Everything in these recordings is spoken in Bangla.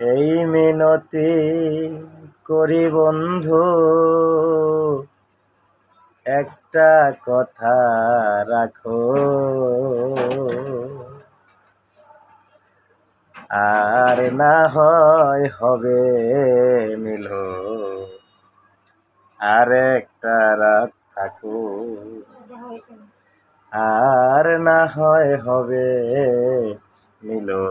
এই মিনতি করি বন্ধু, একটা কথা রাখো, আর না হয় হবে মিলো, আর একটা রাত থাকো, আর না হয় হবে মিলো,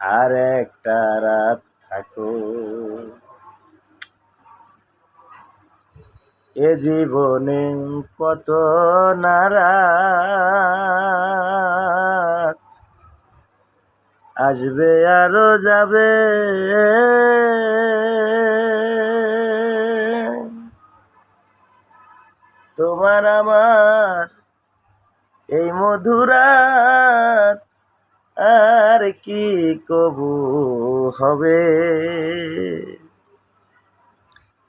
আর একটা রাত থাকো। এ জীবনে কত নারাত আসবে আরো যাবে, তোমার আমার এই মধুরাত আর কি কবু হবে।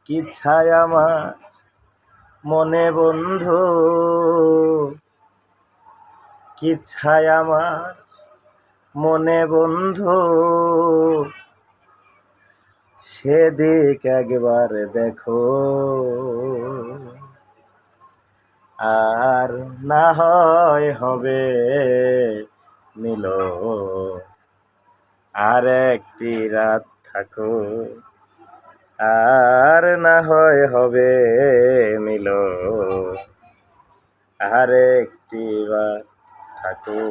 কি ছায় আমার মনে বন্ধু, কি ছায় আমার মনে বন্ধু, সেদিক একবার দেখো, আর না হয় হবে মিলো, আর একটি রাত থাকো, আর না হয় হবে মিলো, আর একটি রাত থাকো।